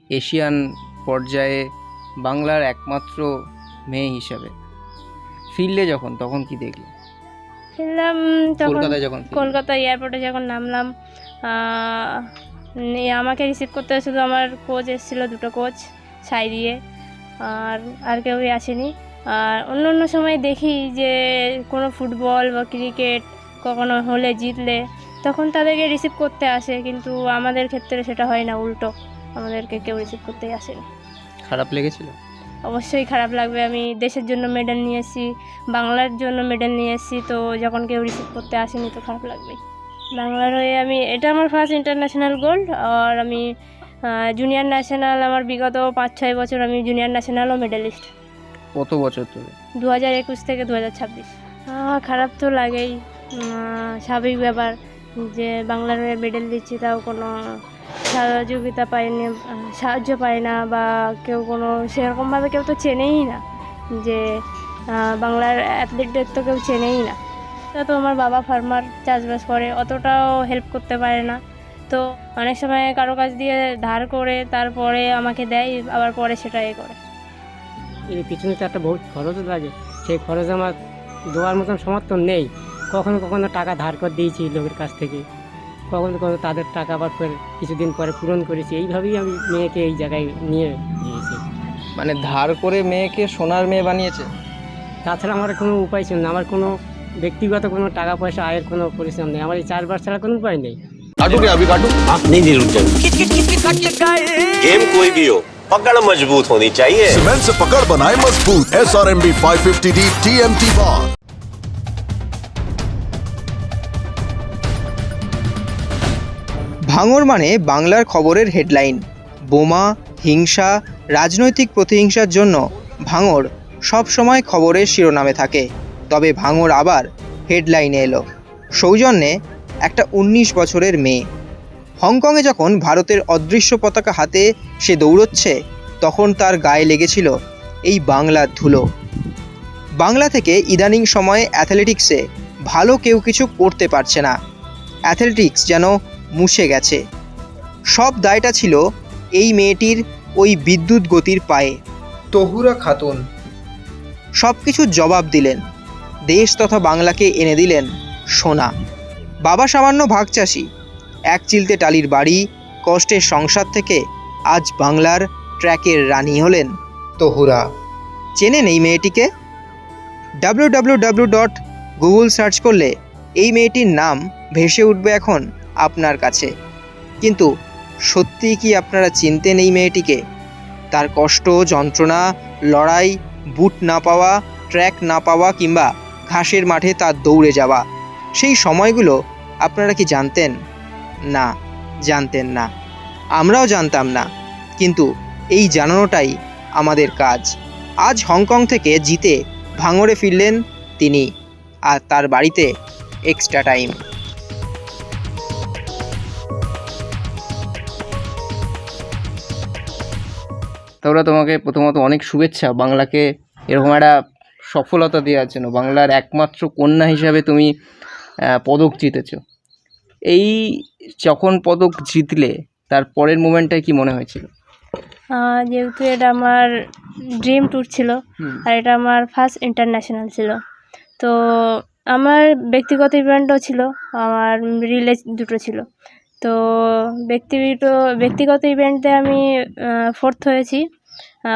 Asian পর্যায়ে বাংলার একমাত্র মেয়ে হিসাবে ফিরলে তখন কি দেখলে? ফিরলাম তখন কলকাতায় যখন ফিরলে? কলকাতা এয়ারপোর্টে যখন নামলাম, আমাকে রিসিভ করতে শুধু আমার কোচ এসেছিলো, দুটো কোচ ছাই দিয়ে, আর কেউই আসেনি। আর অন্য অন্য সময় দেখি যে কোনো ফুটবল বা ক্রিকেট কখনো হলে জিতলে তখন তাদেরকে রিসিভ করতে আসে, কিন্তু আমাদের ক্ষেত্রে সেটা হয় না, উল্টো আমাদেরকে কেউ রিসিভ করতেই আসেনি। খারাপ লেগেছিল? অবশ্যই খারাপ লাগবে। আমি দেশের জন্য মেডেল নিয়ে এসেছি, বাংলার জন্য মেডেল নিয়ে এসেছি, তো যখন কেউ রিসিভ করতে আসেনি তো খারাপ লাগবেই। বাংলার হয়ে এটা আমার ফার্স্ট ইন্টারন্যাশনাল গোল্ড। আর আমি জুনিয়র ন্যাশনাল, আমার বিগত 5-6 বছর আমি জুনিয়র ন্যাশনালও মেডেলিস্ট। কত বছর ধরে? 2021 থেকে 2026। খারাপ তো লাগেই, স্বাভাবিক ব্যাপার যে বাংলার হয়ে মেডেল দিচ্ছি, তাও কোনো সহযোগিতা পাইনি, সাহায্য পাই না, বা কেউ কোনো সেরকমভাবে কেউ তো চেনেই না, যে বাংলার অ্যাথলিটদের তো কেউ চেনেই না। তো আমার বাবা ফার্মার, চাষবাস করে, অতটাও হেল্প করতে পারে না। তো অনেক সময় কারো কাছ দিয়ে ধার করে তারপরে আমাকে দেয়, আবার পরে সেটা করে। এর পিছনে তো একটা বহুত খরচ লাগে, সেই খরচ আমার দেওয়ার মতন সমর্থন নেই। কখনো কখনো টাকা ধার করে দিয়েছি লোকের কাছ থেকে, কখনো কখনো তাদের টাকা আবার কিছুদিন পরে পূরণ করেছি। এইভাবেই আমি মেয়েকে এই জায়গায় নিয়ে গিয়েছি। মানে ধার করে মেয়েকে সোনার মেয়ে বানিয়েছে? তাছাড়া আমার কোনো উপায় ছিল না, আমার কোনো ব্যক্তিগত কোনো টাকা পয়সা আয়ের কোনো পরিশ্রম নেই, আমার এই চাষবাস ছাড়া কোনো উপায় নেই। काटू क्या अभी काटू? नहीं नहीं रुक जाओ। गेम कोई भी हो, पकड़ मजबूत होनी चाहिए। सीमेंट से पकड़ बनाए मजबूत। SRMB 550D TMT बार। ভাঙর মানে বাংলার খবরের হেডলাইন। বোমা, হিংসা, রাজনৈতিক প্রতিহিংসার জন্য ভাঙর সবসময় খবরের শিরোনামে থাকে। তবে ভাঙর আবার হেডলাইনে এলো সৌজন্যে একটা 19 বছরের মেয়ে। হংকংয়ে যখন ভারতের অদৃশ্য পতাকা হাতে সে দৌড়চ্ছে, তখন তার গায়ে লেগেছিল এই বাংলার ধুলো। বাংলা থেকে ইদানিং সময়ে অ্যাথলেটিক্সে ভালো কেউ কিছু করতে পারছে না। অ্যাথলেটিক্স যেন মুছে গেছে। সব দায়টা ছিল এই মেয়েটির ওই বিদ্যুৎ গতির পায়ে। তহুরা খাতুন সব কিছুর জবাব দিলেন, দেশ তথা বাংলাকে এনে দিলেন সোনা। বাবা সামান্য ভাগ চাষি, এক চিলতে টালির বাড়ি, কষ্টের সংসার থেকে আজ বাংলার ট্র্যাকের রানী হলেন তহুরা। চেনেন এই মেয়েটিকে? www.google সার্চ করলে এই মেয়েটির নাম ভেসে উঠবে এখন আপনার কাছে। কিন্তু সত্যিই কি আপনারা চিনতেন এই মেয়েটিকে? তার কষ্ট, যন্ত্রণা, লড়াই, বুট না পাওয়া, ট্র্যাক না পাওয়া, কিংবা ঘাসের মাঠে তার দৌড়ে যাওয়া, সেই সময়গুলো আপনারা কি জানতেন? না, জানতেন না। আমরাও জানতাম না, কিন্তু এই জানানোটাই আমাদের কাজ। আজ হংকং থেকে জিতে ভাঙড়ে ফিরলেন তিনি, আর তার বাড়িতে এক্সট্রা টাইম। তাহলে তোমাকে প্রথমত অনেক শুভেচ্ছা বাংলাকে এরকম একটা সফলতা দেওয়ার জন্য। বাংলার একমাত্র কন্যা হিসাবে তুমি পদক জিতেছো। এই যখন পদক জিতলে তার পরের মোমেন্টটায় কি মনে হয়েছিল? যেহেতু এটা আমার ড্রিম ট্যুর ছিল, আর এটা আমার ফার্স্ট ইন্টারন্যাশনাল ছিল, তো আমার ব্যক্তিগত ইভেন্টও ছিল, আমার রিলে দুটো ছিল। তো ব্যক্তিগত ইভেন্টে আমি 4th হয়েছি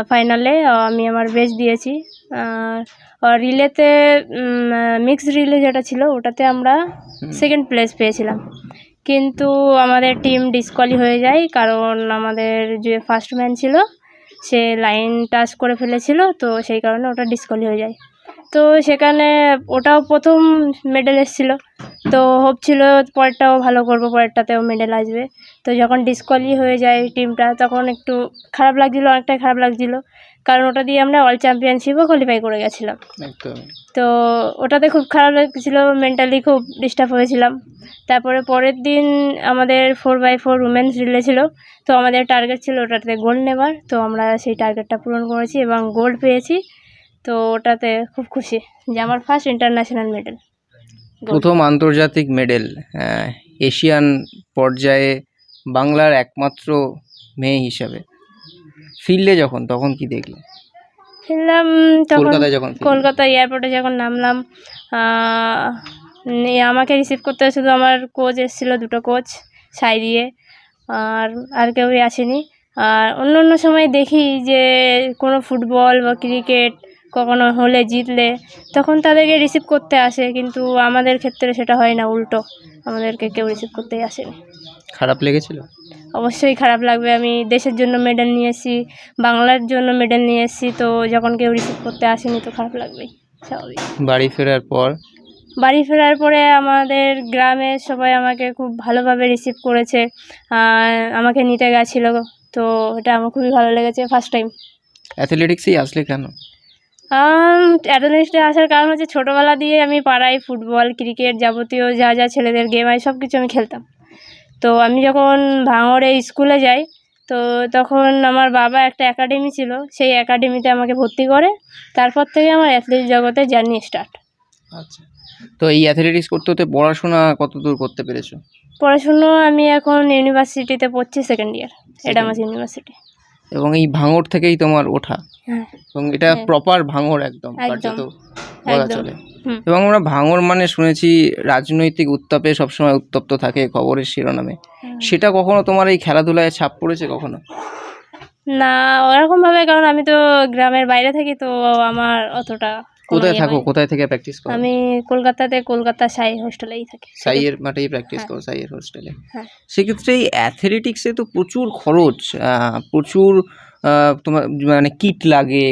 ফাইনালে, আমি আমার বেস্ট দিয়েছি। আর রিলেতে মিক্সড রিলে যেটা ছিল ওটাতে আমরা 2nd প্লেস পেয়েছিলাম, কিন্তু আমাদের টিম ডিসকোয়ালি হয়ে যায়, কারণ আমাদের যে ফার্স্ট ম্যান ছিল সে লাইন টাচ করে ফেলেছিল, তো সেই কারণে ওটা ডিসকোয়ালি হয়ে যায়। তো সেখানে ওটাও প্রথম মেডেল এসেছিলো, তো হোপ ছিল পরেরটাও ভালো করবো, পরেরটাতেও মেডেল আসবে। তো যখন ডিসকোয়ালি হয়ে যায় টিমটা, তখন একটু খারাপ লাগছিলো, অনেকটাই খারাপ লাগছিলো, কারণ ওটা দিয়ে আমরা ওয়ার্ল্ড চ্যাম্পিয়নশিপও কোয়ালিফাই করে গেছিলাম। তো ওটাতে খুব খারাপ লাগছিলো, মেন্টালি খুব ডিস্টার্ব হয়েছিলাম। তারপরে পরের দিন আমাদের 4x4 উমেন্স রিলে ছিল, তো আমাদের টার্গেট ছিল ওটাতে গোল্ড নেবার, তো আমরা সেই টার্গেটটা পূরণ করেছি এবং গোল্ড পেয়েছি। তো ওটাতে খুব খুশি যে আমার ফার্স্ট ইন্টারন্যাশনাল মেডেল, প্রথম আন্তর্জাতিক মেডেল, এশিয়ান পর্যায়ে বাংলার একমাত্র মেয়ে হিসাবে ফিরলে যখন, তখন কি দেখলে? ফিরলাম তখন কলকাতায় যখন ফিরলে? কলকাতা এয়ারপোর্টে যখন নামলাম, আমাকে রিসিভ করতে শুধু আমার কোচ এসেছিলো, 2টো কোচ সাই দিয়ে, আর কেউই আসেনি। আর অন্য অন্য সময় দেখি যে কোনো ফুটবল বা ক্রিকেট কখনো হলে জিতলে তখন তাদেরকে রিসিভ করতে আসে, কিন্তু আমাদের ক্ষেত্রে সেটা হয় না, উল্টো আমাদেরকে কেউ রিসিভ করতেই আসেনি। খারাপ লেগেছিল? অবশ্যই খারাপ লাগবে, আমি দেশের জন্য মেডেল নিয়ে এসেছি, বাংলার জন্য মেডেল নিয়ে এসেছি, তো যখন কেউ রিসিভ করতে আসেনি তো খারাপ লাগবেই, স্বাভাবিক। বাড়ি ফেরার পর? বাড়ি ফেরার পরে আমাদের গ্রামের সবাই আমাকে খুব ভালোভাবে রিসিভ করেছে, আমাকে নিতে গেছিলো, তো এটা আমার খুবই ভালো লেগেছে ফার্স্ট টাইম। অ্যাথলেটিক্সেই আসলে কেন? অ্যাথলেটিক্সে আসার কারণ হচ্ছে ছোটোবেলা দিয়ে আমি পাড়ায় ফুটবল ক্রিকেট যাবতীয় যা যা ছেলেদের গেম হয় সব কিছু আমি খেলতাম। তো আমি যখন ভাঙড়ে স্কুলে যাই, তো তখন আমার বাবা একটা একাডেমি ছিল, সেই একাডেমিতে আমাকে ভর্তি করে, তারপর থেকে আমার অ্যাথলেটিক জগতে জার্নি স্টার্ট। আচ্ছা, তো এই অ্যাথলেটিক্স করতে হতে পড়াশোনা কত দূর করতে পেরেছো? পড়াশুনো আমি এখন ইউনিভার্সিটিতে পড়ছি, সেকেন্ড ইয়ার, এডামাস ইউনিভার্সিটি। এবং এই ভাঙড় থেকেই তোমার ওঠা, হ্যাঁ এবং এটা হ্যাঁ। প্রপার ভাঙড় একদম একদম, কার্যত বলা একদম। চলে। হুম। এবং আমরা ভাঙড় মানে শুনেছি রাজনৈতিক উত্তাপে সবসময় উত্তপ্ত থাকে খবরের শিরোনামে, সেটা কখনো তোমার এই খেলাধুলায় ছাপ পড়েছে কখনো? না ওরকমভাবে, কারণ আমি তো গ্রামের বাইরে থাকি, তো আমার অতটা কোনো কোথায় ইয়ে থাকো, হয়নি। কোথায় থেকে প্র্যাকটিস করো? আমি কলকাতাতে, কলকাতা সাই হোস্টেলেই থাকি। সাইয়ের মাঠেই প্র্যাকটিস হ্যাঁ। করো, সাইয়ের হোস্টেলে। হ্যাঁ। সেক্ষেত্রে এই অ্যাথলেটিক্সে তো প্রচুর খরচ, প্রচুর তোমার মানে কিট লাগে,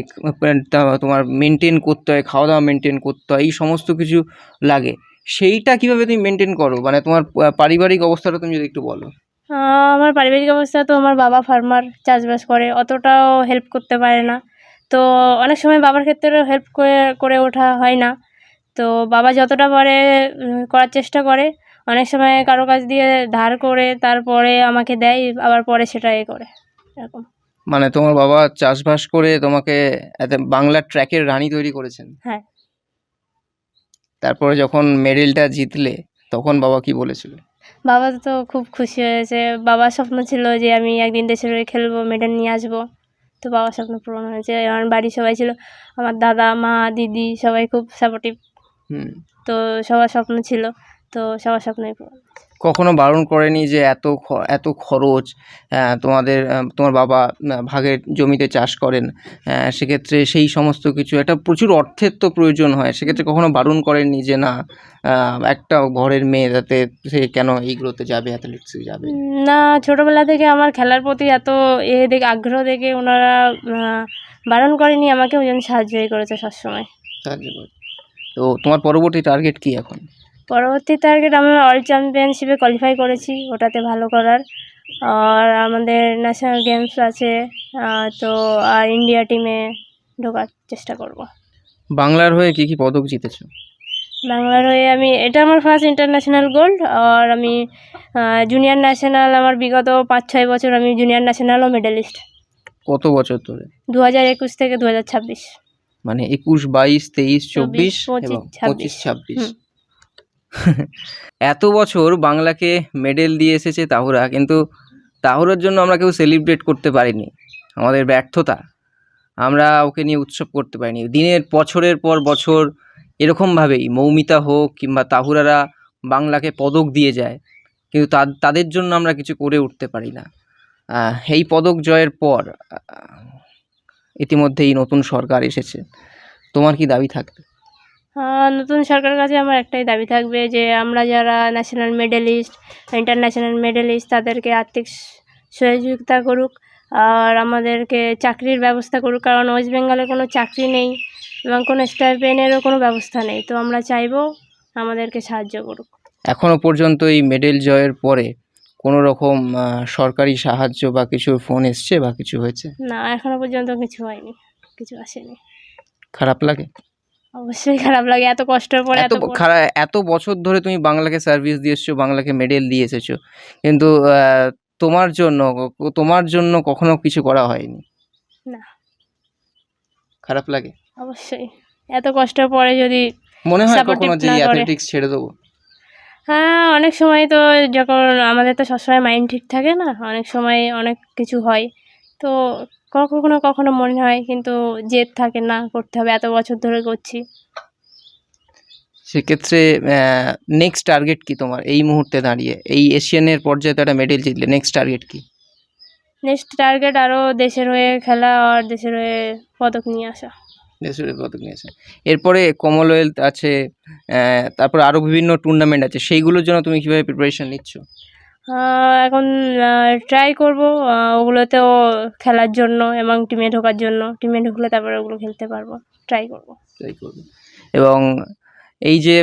তোমার মেনটেন করতে হয়, খাওয়া দাওয়া মেনটেন করতে হয়, এই সমস্ত কিছু লাগে। সেইটা কিভাবে তুমি মেনটেন করো, মানে তোমার পারিবারিক অবস্থাটা তুমি যদি একটু বলো। আমার পারিবারিক অবস্থা তো, আমার বাবা ফার্মার, চাষবাস করে, অতটাও হেল্প করতে পারে না, তো অনেক সময় বাবার ক্ষেত্রেও হেল্প করে ওঠা হয় না, তো বাবা যতটা পারে করার চেষ্টা করে, অনেক সময় কারো কাছ দিয়ে ধার করে তারপরে আমাকে দেয়, আবার পরে সেটা করে এরকম। মানে তোমার বাবা চাষবাস করে তোমাকে বাংলার ট্র্যাকের রানী তৈরি করেছেন। হ্যাঁ। তারপরে যখন মেডেলটা জিতলে তখন বাবা কি বলেছিল? বাবা তো খুব খুশি হয়েছে, বাবার স্বপ্ন ছিল যে আমি একদিন দেশের হয়ে খেলবো, মেডেল নিয়ে আসবো, তো বাবার স্বপ্ন পূরণ হয়েছে। আমার বাড়ির সবাই ছিল, আমার দাদা মা দিদি সবাই খুব সাপোর্টিভ, হুম। তো সবার স্বপ্ন ছিল, তো সবার স্বপ্নই পূরণ। কখনো বারণ করেনি যে এত খরচ, তোমার বাবা ভাগের জমিতে চাষ করেন, সেক্ষেত্রে সেই সমস্ত কিছু একটা প্রচুর অর্থের তো প্রয়োজন হয়, সেক্ষেত্রে কখনো বারণ করেননি যে না, একটা ঘরের মেয়ে যাতে সে কেন এইগুলোতে যাবে, অ্যাথলেটিক্সে যাবে? না, ছোটোবেলা থেকে আমার খেলার প্রতি এত দেখে আগ্রহ দেখে ওনারা বারণ করেনি আমাকে, ওই জন্য সাহায্যই করেছে সবসময়। সাহায্য করে। তো তোমার পরবর্তী টার্গেট কি এখন? পরবর্তী টার্গেট, আমরা অল চ্যাম্পিয়নশিপে কোয়ালিফাই করেছি, ওটাতে ভালো করার, আর আমাদের ন্যাশনাল গেমস আছে, তো আর ইন্ডিয়া টিমে ঢোকার চেষ্টা করব। বাংলার হয়ে কি কি পদক জিতেছো? বাংলার হয়ে এটা আমার ফার্স্ট ইন্টারন্যাশনাল গোল্ড, আর আমি জুনিয়র ন্যাশনাল, আমার বিগত 5-6 বছর আমি জুনিয়র ন্যাশনালও মেডেলিস্ট। কত বছর ধরে? 2021 থেকে 2026। মানে 21, 22, 23, 24 25, এবং 26। 25, 26। হুম। এত বছর বাংলাকে মেডেল দিয়ে এসেছে তাহুরা, কিন্তু তাহুরার জন্য আমরা কেউ সেলিব্রেট করতে পারিনি, আমাদের ব্যর্থতা। আমরা ওকে নিয়ে উৎসব করতে পারিনি। বছরের পর বছর এরকমভাবেই মৌমিতা হোক কিংবা তাহুরারা বাংলাকে পদক দিয়ে যায়, কিন্তু তাদের জন্য আমরা কিছু করে উঠতে পারি না। এই পদক জয়ের পর ইতিমধ্যেই নতুন সরকার এসেছে, তোমার কি দাবি থাকবে? নতুন সরকারের কাছে আমার একটাই দাবি থাকবে যে আমরা যারা ন্যাশনাল মেডেলিস্ট, ইন্টারন্যাশনাল মেডেলিস্ট, তাদেরকে আর্থিক সহযোগিতা করুক, আর আমাদেরকে চাকরির ব্যবস্থা করুক, কারণ ওয়েস্ট বেঙ্গলে কোনো চাকরি নেই এবং কোনো স্টাইপেন্ডেরও কোনো ব্যবস্থা নেই, তো আমরা চাইবো আমাদেরকে সাহায্য করুক। এখনো পর্যন্ত এই মেডেল জয়ের পরে কোনো রকম সরকারি সাহায্য বা কিছু ফোন এসছে বা কিছু হয়েছে? না, এখনো পর্যন্ত কিছু হয়নি, কিছু আসেনি। খারাপ লাগে? অবশ্যই খারাপ লাগে, এত কষ্টের পরে এত বছর ধরে তুমি বাংলাকে সার্ভিস দিয়ে এসছো, বাংলাকে মেডেল দিয়ে এসেছো, কিন্তু তোমার জন্য কখনো কিছু করা হয়নি। না। খারাপ লাগে? অবশ্যই, এত কষ্টের পরে যদি মনে হয় supportive কখনো যে না করে। অ্যাথলেটিক্স ছেড়ে দেবো? হ্যাঁ, অনেক সময় তো, যখন আমাদের তো সবসময় মাইন্ড ঠিক থাকে না, অনেক সময় অনেক কিছু হয়, তো কখনো কখনো মনে হয়, কিন্তু জেদ থাকে, না করতে হবে, এত বছর ধরে করছি। সেক্ষেত্রে নেক্সট টার্গেট কি তোমার এই মুহূর্তে দাঁড়িয়ে? এই এশিয়ানের পর্যায়ে তো একটা মেডেল জিতলে, নেক্সট টার্গেট কি? নেক্সট টার্গেট আরও দেশের হয়ে খেলা আর দেশের হয়ে পদক নিয়ে আসা। দেশের পদক নিয়েছে। এরপরে কমনওয়েলথ আছে, তারপর আরও বিভিন্ন টুর্নামেন্ট আছে, সেইগুলোর জন্য তুমি কীভাবে প্রিপারেশন নিচ্ছ? এখন ট্রাই করব ওগুলোতেও খেলার জন্য এবং টিমে ঢোকার জন্য। টিমে ঢুকলে তারপরে ওগুলো খেলতে পারবো, ট্রাই করব। ট্রাই করবে। এবং এই যে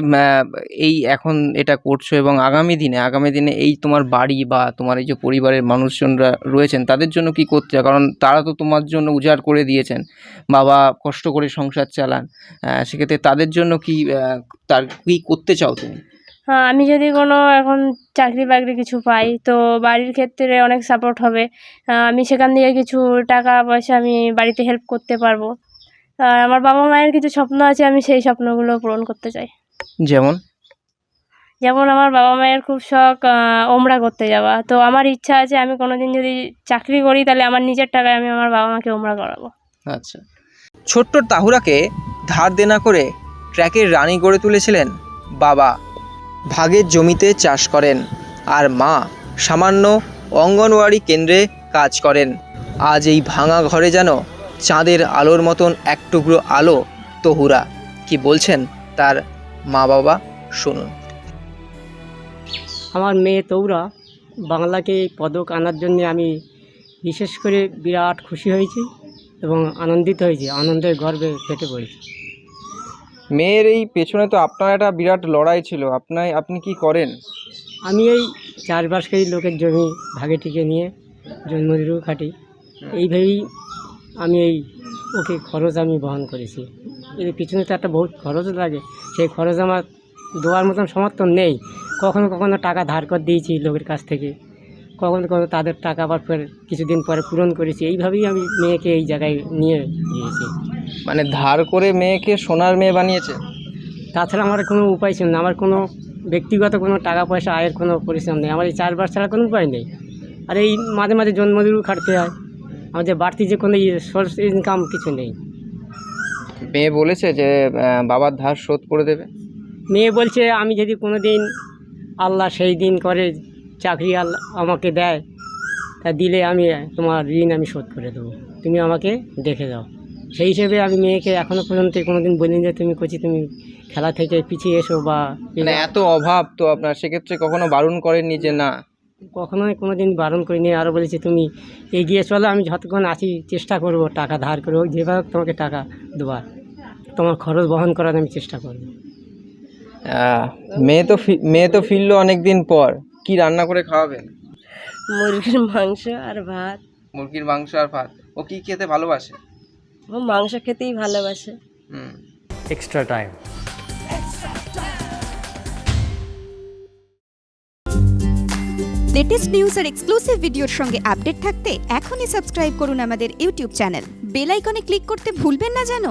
এই এখন এটা করছো এবং আগামী দিনে এই তোমার বাড়ি বা তোমার এই যে পরিবারের মানুষজনরা রয়েছেন তাদের জন্য কি করতে চাও? কারণ তারা তো তোমার জন্য উজাড় করে দিয়েছেন, বাবা কষ্ট করে সংসার চালান, সেক্ষেত্রে তাদের জন্য কি কি করতে চাও তুমি? হ্যাঁ, আমি যদি কোনো এখন চাকরি বাকরি কিছু পাই তো বাড়ির ক্ষেত্রে অনেক সাপোর্ট হবে। আমি সেখান থেকে কিছু টাকা পয়সা আমি বাড়িতে হেল্প করতে পারবো। আর আমার বাবা মায়ের কিছু স্বপ্ন আছে, আমি সেই স্বপ্নগুলো পূরণ করতে চাই। যেমন? যেমন আমার বাবা মায়ের খুব শখ ওমরা করতে যাওয়া। তো আমার ইচ্ছা আছে আমি কোনোদিন যদি চাকরি করি তাহলে আমার নিজের টাকায় আমি আমার বাবা মাকে ওমরা করাবো। আচ্ছা। ছোট্ট তাহুরাকে ধার দেনা করে ট্র্যাকের রানী গড়ে তুলেছিলেন বাবা। ভাগের জমিতে চাষ করেন আর মা সামান্য অঙ্গনওয়াড়ি কেন্দ্রে কাজ করেন। আজ এই ভাঙা ঘরে যেন চাঁদের আলোর মতন এক টুকরো আলো তহুরা। কি বলছেন তার মা বাবা, শুনুন। আমার মেয়ে তৌরা বাংলাকে এই পদক আনার জন্য আমি বিশেষ করে বিরাট খুশি হয়েছি এবং আনন্দিত হয়েছি, আনন্দের গর্বে ফেটে পড়েছি। মেয়ের এই পেছনে তো আপনার একটা বিরাট লড়াই ছিল, আপনি কি করেন? আমি এই চারপাশকারী লোকের জমি ভাগে টিকে নিয়ে জন্মদিনও খাটি, এইভাবেই আমি ওকে খরচ আমি বহন করেছি। এর পিছনে তো একটা বহুত খরচ লাগে, সেই খরচ আমার দেওয়ার মতন সমর্থন নেই। কখনো কখনো টাকা ধার করে দিয়েছি লোকের কাছ থেকে, কখনো কখনো তাদের টাকা আবার ফের কিছুদিন পরে পূরণ করেছি। এইভাবেই আমি মেয়েকে এই জায়গায় নিয়ে গিয়েছি। মানে ধার করে মেয়েকে সোনার মেয়ে বানিয়েছে? তাছাড়া আমার কোনো উপায় ছিল না, আমার কোনো ব্যক্তিগত কোনো টাকা পয়সা আয়ের কোনো পরিশ্রম নেই, আমার এই চারবার ছাড়া কোনো উপায় নেই। আর এই মাঝে মাঝে জন্মদিনও খাটতে হয়, আমাদের বাড়তি যে কোনো সোর্স ইনকাম কিছু নেই। মেয়ে বলেছে যে বাবার ধার শোধ করে দেবে? মেয়ে বলছে আমি যদি কোনো দিন আল্লাহ সেই দিন করে চাকরি আল্লাহ আমাকে দেয়, তা দিলে আমি তোমার ঋণ আমি শোধ করে দেবো, তুমি আমাকে দেখে দাও। সেই হিসেবে আমি মেয়েকে এখনও পর্যন্ত কোনো দিন বলিনি যে তুমি তুমি খেলা থেকে পিছিয়ে এসো বা মানে এত অভাব তো আপনার, সেক্ষেত্রে কখনো বারণ করেননি যে না? কখনোই কোনো দিন বারণ করিনি। আরও বলেছি তুমি এগিয়ে চলো, আমি যতক্ষণ আছি চেষ্টা করব টাকা ধার করে হোক, যেভাবে হোক তোমাকে টাকা দেওয়ার, তোমার খরচ বহন করার আমি চেষ্টা করব। মেয়ে তো ফিরলো অনেক দিন পর, কি রান্না করে খাওয়াবেন? মুরগির মাংস আর ভাত। মুরগির মাংস আর ভাত। ও কি খেতে ভালোবাসে? ও মাংস খেতেই ভালোবাসে। extra time. লেটেস্ট নিউজ আর এক্সক্লুসিভ ভিডিওর সঙ্গে আপডেট থাকতে এখনই সাবস্ক্রাইব করুন আমাদের ইউটিউব চ্যানেল। বেল আইকনে ক্লিক করতে ভুলবেন না যেন।